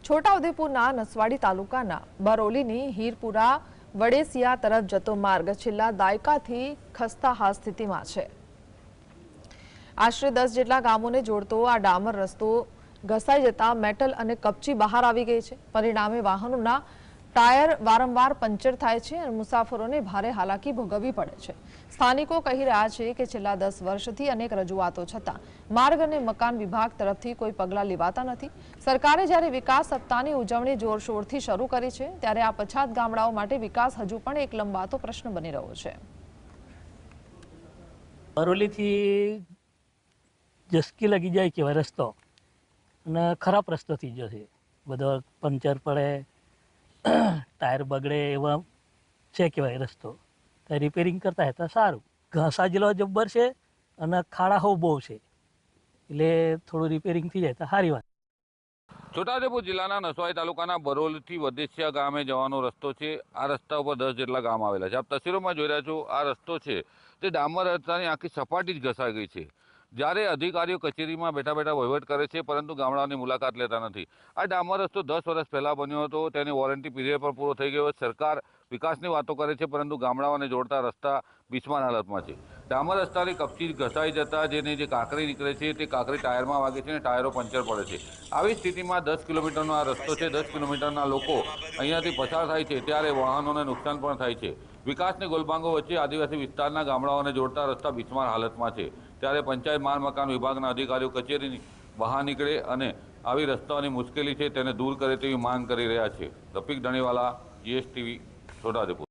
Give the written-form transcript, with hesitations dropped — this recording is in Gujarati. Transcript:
છોટાઉદેપુરના નસવાડી તાલુકાના બરોલીની હીરપુરા વડેસિયા તરફ જતો માર્ગ છેલ્લા દાયકાથી ખસ્તાહાલ સ્થિતિમાં છે। આશરે 10 જેટલા ગામોને જોડતો આ ડામર રસ્તો ઘસાઈ જતા મેટલ અને કપચી બહાર આવી ગઈ છે। પરિણામે વાહનોના ટાયર વારંવાર પંચર થાય છે અને મુસાફરોને ભારે હાલાકી ભોગવવી પડે છે। સ્થાનિકો કહી રહ્યા છે કે છેલ્લા 10 વર્ષથી અનેક રજૂઆતો છતાં માર્ગ અને મકાન વિભાગ તરફથી કોઈ પગલાં લેવાતા નથી। સરકારે જ્યારે વિકાસ સપ્તાહની ઉજવણી જોરશોરથી શરૂ કરી છે ત્યારે આ પછાત ગામડાઓ માટે વિકાસ હજુ પણ એક લંબાતો પ્રશ્ન બની રહ્યો છે। બરોલીથી જસકી લગી જાય કેવાય રસ્તો અને ખરાબ રસ્તો થઈ ગયો છે। બધો પંચર પડે, ટાયર બગડે એવા છે કહેવાય રસ્તો। તો રિપેરિંગ કરતા હતા સારું। ઘસાજેલો જબ્બર છે અને ખાડા હો બહુ છે, એટલે થોડું રિપેરિંગ થઈ જાય તો સારી વાત। છોટાઉદેપુર જિલ્લાના નસવાડી તાલુકાના બરોલીથી વડેસિયા ગામે જવાનો રસ્તો છે। આ રસ્તા ઉપર 10 જેટલા ગામ આવેલા છે। આપ તસવીરોમાં જોઈ રહ્યા છો, આ રસ્તો છે તે ડામર રસ્તાની આખી સપાટી જ ઘસાઈ ગઈ છે। જ્યારે અધિકારીઓ કચેરીમાં બેઠા બેઠા વહીવટ કરે છે પરંતુ ગામડાઓની મુલાકાત લેતા નથી। આ ડામર રસ્તો 10 વર્ષ પહેલાં બન્યો હતો, તેની વોરંટી પીરિયડ પણ પૂરો થઈ ગયો। સરકાર વિકાસની વાતો કરે છે પરંતુ ગામડાઓને જોડતા રસ્તા બિસ્માર હાલતમાં છે। ડામર રસ્તાની કપચી ઘસાઈ જતા જેની જે કાંકરી નીકળે છે તે કાંકરી ટાયરમાં વાગે છે અને ટાયરો પંચર પડે છે। આવી સ્થિતિમાં 10 કિલોમીટરનો આ રસ્તો છે। 10 કિલોમીટરના લોકો અહીંયાથી પસાર થાય છે ત્યારે વાહનોને નુકસાન પણ થાય છે। વિકાસની ગોલબાંગો વચ્ચે આદિવાસી વિસ્તારના ગામડાઓને જોડતા રસ્તા બિસ્માર હાલતમાં છે ત્યારે પંચાયત માળ મકાન વિભાગના અધિકારીઓ કચેરીની બહાર નીકળે અને આવી રસ્તાઓની મુશ્કેલી છે તેને દૂર કરે તેવી માંગ કરી રહ્યા છે। રફીક ધણીવાલા, GSTV, છોટાઉદેપુર।